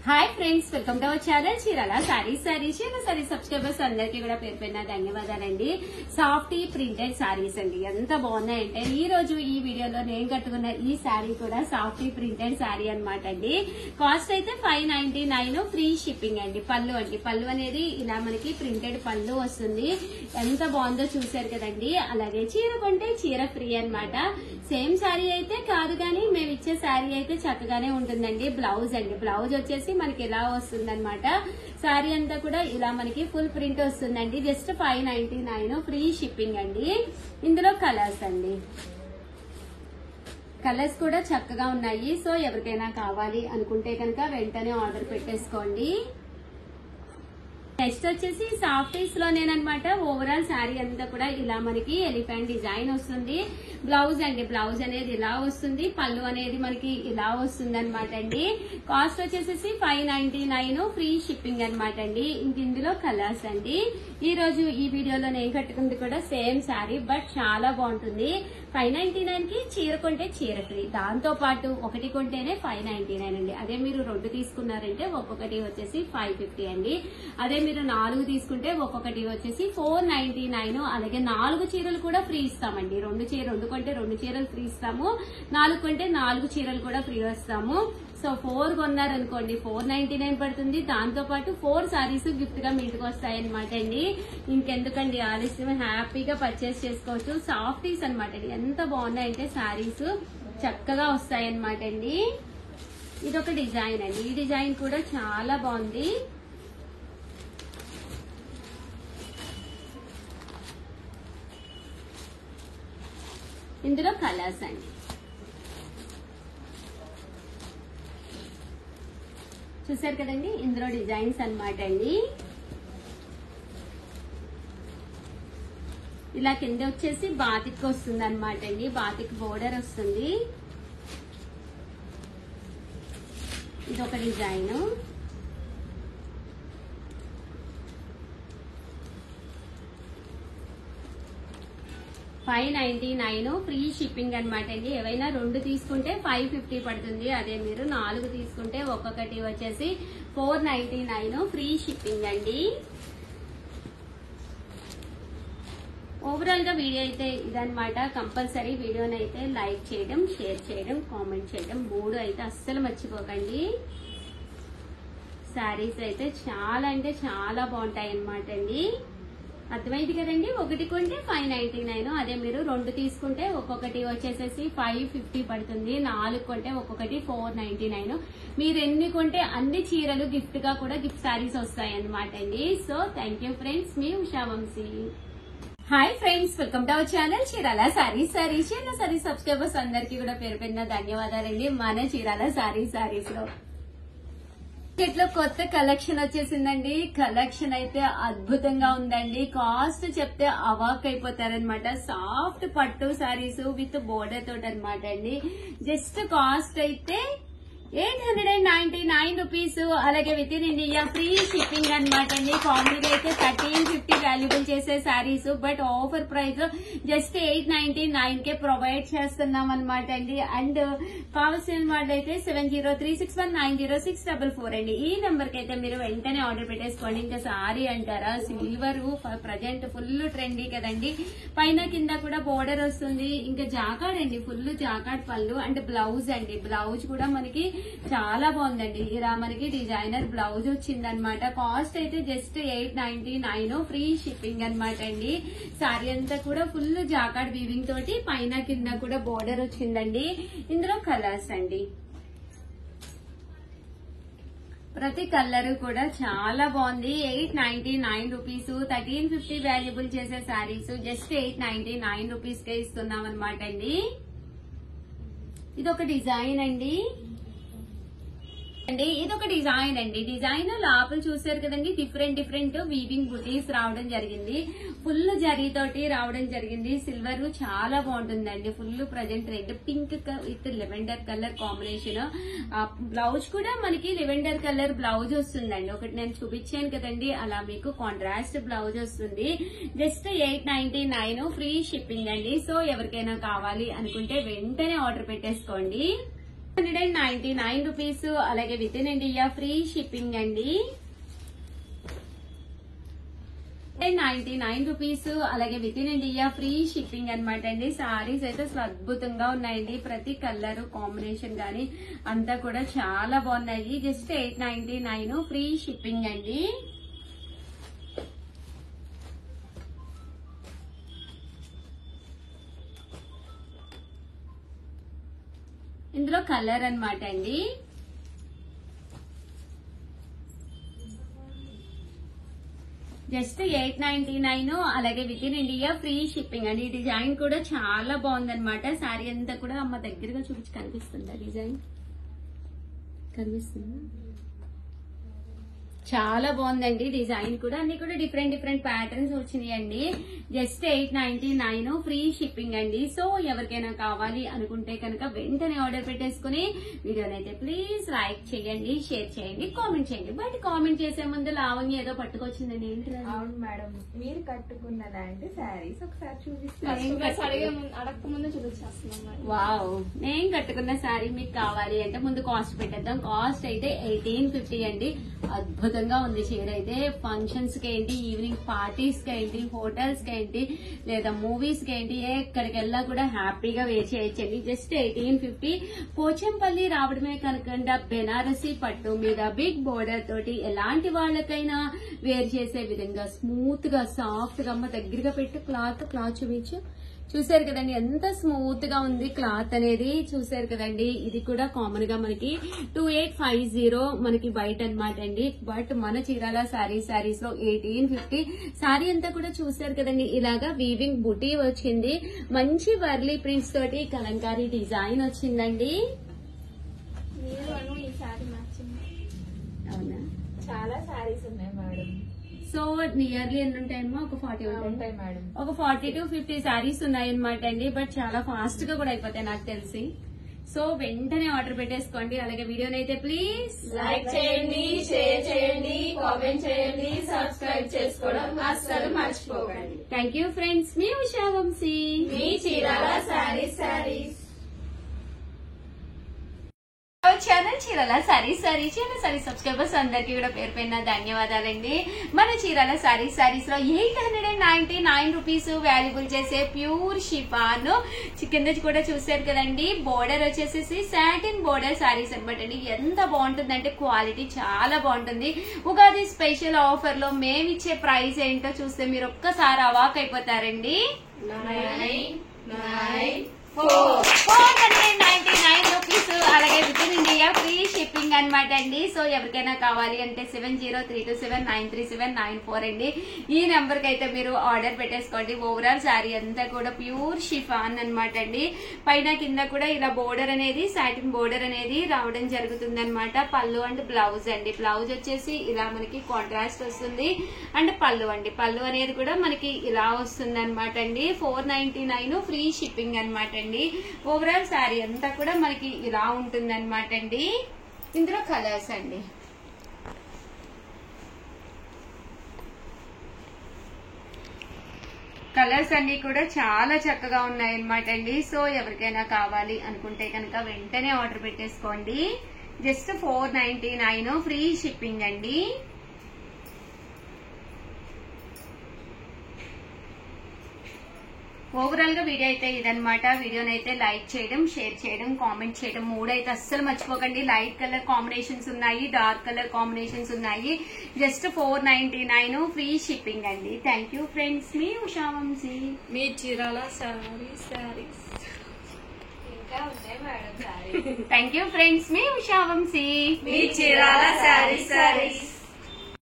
Hi friends, welcome to our channel Chirala saris. Subscribers అందరికీ కూడా పేరు పేరున ధన్యవాదాలండి. సాఫ్టీ ప్రింటెడ్ సారీస్ అండి, ఎంత బాగున్నాయంటే ఈ రోజు ఈ వీడియోలో నేను కట్టుకున్న ఈ సారీ కూడా సాఫ్టీ ప్రింటెడ్ సారీ అనమాట అండి. కాస్ట్ అయితే 599, ఫ్రీ షిప్పింగ్ అండి. పళ్ళు అనేది ఇలా మనకి ప్రింటెడ్ పళ్ళు వస్తుంది. ఎంత బాగుందో చూసారు కదండి. అలాగే చీర కొంటే చీర ఫ్రీ అనమాట. సేమ్ సారీ అయితే కాదు కానీ మేము ఇచ్చే సారీ అయితే చక్కగానే ఉంటుందండి. బ్లౌజ్ అండి, బ్లౌజ్ వచ్చేసి మనకి ఇలా వస్తుంది అనమాట. సారీ అంతా కూడా ఇలా మనకి ఫుల్ ప్రింట్ వస్తుందండి. జస్ట్ 599, ఫ్రీ షిప్పింగ్ అండి. ఇందులో కలర్స్ అండి, కలర్స్ కూడా చక్కగా ఉన్నాయి. సో ఎవరికైనా కావాలి అనుకుంటే కనుక వెంటనే ఆర్డర్ పెట్టేసుకోండి. నెక్స్ట్ వచ్చేసి సాఫ్టీస్ లోనేనమాట. ఓవరాల్ శారీ అంతా కూడా ఇలా మనకి ఎలిఫెంట్ డిజైన్ వస్తుంది. బ్లౌజ్ అండి, బ్లౌజ్ అనేది ఇలా వస్తుంది. పళ్ళు అనేది మనకి ఇలా వస్తుంది అనమాట అండి. కాస్ట్ వచ్చేసి 599, ఫ్రీ షిప్పింగ్ అనమాట అండి. ఇంక ఇందులో కలర్స్ అండి. ఈ రోజు ఈ వీడియోలో నేను కట్టుకుంది కూడా సేమ్ శారీ, బట్ చాలా బాగుంటుంది. 599 కి చీర కొంటే చీర ఫ్రీ. దాంతో పాటు ఒకటి కొంటేనే 599 అండి. అదే మీరు 2 తీసుకున్నారంటే ఒక్కొక్కటి వచ్చేసి 550 అండి. అదే మీరు 4 తీసుకుంటే ఒక్కొక్కటి వచ్చేసి 499. అలాగే 4 చీరలు కూడా ఫ్రీ ఇస్తామండి. 2 కొంటే 2 చీరలు ఫ్రీ ఇస్తాము. 4 కొంటే 4 చీరలు కూడా ఫ్రీ వస్తాము. సో 4 కొన్నారనుకోండి 499 పడుతుంది. దాంతో పాటు 4 సారీస్ గిఫ్ట్ గా మీ ఇంటికి వస్తాయి అనమాట అండి. ఇంకెందుకండి ఆలస్యం, హ్యాపీగా పర్చేస్ చేసుకోవచ్చు. సాఫ్టీస్ అనమాట అండి. ఎంత బాగున్నాయంటే సారీస్ చక్కగా వస్తాయి అనమాట అండి. ఇదొక డిజైన్ అండి. ఈ డిజైన్ కూడా చాలా బాగుంది. ఇందులో కలర్స్ అండి, చూసారు కదండి. ఇందులో డిజైన్స్ అనమాట అండి. ఇలా కింద వచ్చేసి బాతిక్ వస్తుంది అనమాట అండి. బాతిక్ బోర్డర్ వస్తుంది. ఇదొక డిజైన్. $599, ఫ్రీ షిప్పింగ్ అనమాట అండి. ఏవైనా 2 తీసుకుంటే 550 పడుతుంది. అదే మీరు 4 తీసుకుంటే ఒక్కొక్కటి వచ్చేసి 499, ఫ్రీ షిప్పింగ్ అండి. ఓవరాల్ గా వీడియో అయితే ఇదనమాట. కంపల్సరీ వీడియోని అయితే లైక్ చేయడం, షేర్ చేయడం, కామెంట్ చేయడం 3 అయితే అస్సలు మర్చిపోకండి. శారీస్ అయితే చాలా అంటే చాలా బాగుంటాయి అనమాట అండి. అర్థమైంది కదండి. ఒకటి కొంటే 599, అదే మీరు 2 తీసుకుంటే ఒక్కొక్కటి వచ్చేసేసి 550 పడుతుంది. 4 కొంటే ఒక్కొక్కటి 499. మీరు ఎన్ని కొంటే అన్ని చీరలు గిఫ్ట్ గా కూడా గిఫ్ట్ శారీస్ వస్తాయి అనమాట అండి. సో థ్యాంక్ యూ ఫ్రెండ్స్, మీ Usha Vamsi. Hi friends, welcome to our channel Chirala saris. Subscribers అందరికీ కూడా పేరు పేరున ధన్యవాదాలండి. మన చీరాల సారీస్ లో ఇట్లా కొత్త కలెక్షన్ వచ్చేసిందండి. కలెక్షన్ అయితే అద్భుతంగా ఉందండి. కాస్ట్ చెప్తే అవాక్ అయిపోతారనమాట. సాఫ్ట్ పట్టు సారీస్ విత్ బోర్డర్ తోటి అనమాట అండి. జస్ట్ కాస్ట్ అయితే 899 రూపీస్. అలాగే with in India free shipping అనమాట అండి. కాంబీగా అయితే 1350 వాల్యుబుల్ చేసే saris, but offer price just 899 K provide చేస్తున్నాం అనమాట అండి. అండ్ కావాల్సిన వాళ్ళు అయితే 7036190644 అండి. ఈ నెంబర్ కి అయితే మీరు వెంటనే ఆర్డర్ పెట్టేసుకోండి. ఇంకా సారీ అంటారా, సిల్వర్ ప్రజెంట్ ఫుల్ ట్రెండీ కదండి. పైన కింద కూడా బోర్డర్ వస్తుంది. ఇంకా జాకాడ్ అండి, ఫుల్ జాకాడ్ పళ్ళు. అండ్ బ్లౌజ్ అండి, బ్లౌజ్ కూడా మనకి చాలా బాగుందండి. ఇలా మనకి డిజైనర్ బ్లౌజ్ వచ్చింది అనమాట. కాస్ట్ అయితే జస్ట్ 899, ఫ్రీ షిప్పింగ్ అనమాట అండి. సారీ అంతా కూడా ఫుల్ జాకాడ్ వీవింగ్ తోటి పైన కింద కూడా బోర్డర్ వచ్చిందండి. ఇందులో కలర్స్ అండి, ప్రతి కలర్ కూడా చాలా బాగుంది. 899 రూపీస్, 1350 వాల్యుబుల్ చేసే శారీస్ జస్ట్ 899 రూపీస్ కే ఇస్తున్నాం అనమాట అండి. ఇదొక డిజైన్ అండి. ఇదొక డిజైన్ అండి. డిజైన్ లోపల చూసారు కదండి, డిఫరెంట్ వీవింగ్ బుటీస్ రావడం జరిగింది. ఫుల్ జరీతోటి రావడం జరిగింది. సిల్వర్ చాలా బాగుంటుందండి. Full present red pink with lavender colour combination. Blouse కూడా మనకి లెవెండర్ కలర్ బ్లౌజ్ వస్తుందండి. ఒకటి నేను చూపించాను కదండి, అలా మీకు కాంట్రాస్ట్ బ్లౌజ్ వస్తుంది. జస్ట్ 899, ఫ్రీ షిప్పింగ్ అండి. సో ఎవరికైనా కావాలి అనుకుంటే వెంటనే ఆర్డర్ పెట్టేసుకోండి. 199 రూపీస్. అలాగే with in India free shipping అండి. 99 రూపీస్. అలాగే with in India free shipping అనమాట అండి. సారీస్ అయితే అసలు అద్భుతంగా ఉన్నాయండి. ప్రతి కలర్ కాంబినేషన్ గానీ అంతా కూడా చాలా బాగున్నాయి. జస్ట్ 899 ఫ్రీ షిప్పింగ్ అండి. ఇందులో కలర్ అన్నమాట అండి. జస్ట్ 899. అలాగే with in India free shipping అండి. ఈ డిజైన్ కూడా చాలా బాగుందన్నమాట. శారీ అంతా కూడా అమ్మ దగ్గరగా చూపించి కనిపిస్తుందా? డిజైన్ కనిపిస్తుందా? చాలా బాగుందండి డిజైన్ కూడా. అన్ని కూడా డిఫరెంట్ ప్యాటర్న్స్ వచ్చినాయండి. జస్ట్ 899 ఫ్రీ షిప్పింగ్ అండి. సో ఎవరికైనా కావాలి అనుకుంటే కనుక వెంటనే ఆర్డర్ పెట్టేసుకుని వీడియోనైతే ప్లీజ్ లైక్ చేయండి, షేర్ చేయండి, కామెంట్ చేయండి. బట్ కామెంట్ చేసే ముందు లావణ్య ఏదో పట్టుకొచ్చిందండి. ఏంటి? అవును మేడం, మీరు కట్టుకున్న లాంటి శారీస్ ఒకసారి చూపిస్తాను. అడగక ముందు చూపించేస్తున్నాం. వావ్, నేను కట్టుకున్న శారీ మీకు కావాలి అంటే ముందు కాస్ట్ పెట్టేద్దాం. కాస్ట్ అయితే 1850 అండి. అద్భుతంగా ఉంది చీర అయితే. ఫంక్షన్స్ కి ఏంటి, ఈవినింగ్ పార్టీస్ కి ఏంటి, హోటల్స్ కి ఏంటి, లేదా మూవీస్ కి ఏంటి, ఎక్కడికి వెళ్ళా కూడా హ్యాపీగా వేర్ చేయొచ్చండి. జస్ట్ 1850. పోచంపల్లి రావడమే కనుక బెనారసీ పట్టు మీద బిగ్ బోర్డర్ తోటి ఎలాంటి వాళ్ళకైనా వేర్ చేసే విధంగా స్మూత్ గా సాఫ్ట్ గా అమ్మ దగ్గరగా పెట్టి క్లాత్ చూపించు. చూసారు కదండి ఎంత స్మూత్ గా ఉంది క్లాత్ అనేది. చూసారు కదండి. ఇది కూడా కామన్ గా మనకి 2850 మనకి బయట అనమాట అండి. బట్ మన చీరాల శారీస్ లో 1850. శారీ అంతా కూడా చూసారు కదండి. ఇలాగా వీవింగ్ బుటీ వచ్చింది. మంచి వర్లీ ప్రింట్స్ తోటి కలంకారీ డిజైన్ వచ్చిందండి. ఈ శారీ మ్యాచింగ్. అవునా? చాలా శారీస్ ఉన్నాయి మేడం. సో నియర్లీ ఎన్ని ఉంటాయమ్మా? ఒక 40 ఉంటాయి మేడం. ఒక 40 to 50 శారీస్ ఉన్నాయన్నమాట అండి. బట్ చాలా ఫాస్ట్ గా కూడా అయిపోతాయి నాకు తెలిసి. సో వెంటనే ఆర్డర్ పెట్టేసుకోండి. అలాగే వీడియోని అయితే ప్లీజ్ లైక్ చేయండి, షేర్ చేయండి, కామెంట్ చేయండి, సబ్స్క్రైబ్ చేసుకోవడం అస్సలు మర్చిపోకండి. Thank you friends. మీ ఉషా వంశీ, మీ Chirala saris. Channel Chirala saris subscribers అందరికి కూడా పేరు పైన ధన్యవాదాలండి. మన చీరాల శారీస్ లో 899 రూపీస్ వాల్యుబుల్ చేసే ప్యూర్ షిఫాన్ కింద కూడా చూసారు కదండి. బోర్డర్ వచ్చేసి సాటిన్ బోర్డర్ శారీస్ అనమాట అండి. ఎంత బాగుంటుందంటే క్వాలిటీ చాలా బాగుంటుంది. ఉగాది స్పెషల్ ఆఫర్ లో మేమిచ్చే ప్రైస్ ఏంటో చూస్తే మీరు ఒక్కసారి అవాక్ అయిపోతారండి. 499 రూపీస్. అలాగే with in India free shipping అనమాట అండి. సో ఎవరికైనా కావాలి అంటే 7032793794 అండి. ఈ నెంబర్ కి అయితే మీరు ఆర్డర్ పెట్టేసుకోండి. ఓవరాల్ శారీ అంతా కూడా ప్యూర్ షిఫాన్ అనమాట అండి. పైన కింద కూడా ఇలా బోర్డర్ అనేది సాటిన్ బోర్డర్ అనేది రావడం జరుగుతుంది అనమాట. పళ్ళు అండ్ బ్లౌజ్ అండి. బ్లౌజ్ వచ్చేసి ఇలా మనకి కాంట్రాస్ట్ వస్తుంది. అండ్ పళ్ళు అనేది కూడా మనకి ఇలా వస్తుంది అనమాట అండి. 499 ఫ్రీ షిప్పింగ్ అనమాట అండి. ఓవరాల్ శారీ అంతా కూడా మనకి ఇలా ఉంటుంది అనమాట అండి. ఇందులో కలర్స్ అండి. కలర్స్ అన్ని కూడా చాలా చక్కగా ఉన్నాయన్నమాట అండి. సో ఎవరికైనా కావాలి అనుకుంటే కనుక వెంటనే ఆర్డర్ పెట్టేసుకోండి. జస్ట్ 499 ఫ్రీ షిప్పింగ్ అండి. ఓవరాల్ గా వీడియో అయితే ఇదనమాట. వీడియోని అయితే లైక్ చేయడం, షేర్ చేయడం, కామెంట్ చేయడం మూడైతే అస్సలు మర్చిపోకండి. లైట్ కలర్ కాంబినేషన్స్ ఉన్నాయి, డార్క్ కలర్ కాంబినేషన్స్ ఉన్నాయి. జస్ట్ 499 ఫ్రీ షిప్పింగ్ అండి. Thank you friends. మీ ఉషా వంశీ, మీ చీరాల శారీస్. ఇంకా ఉన్నాయి madam sarees. Thank you friends. మీ ఉషా వంశీ, మీ చీరాల శారీస్.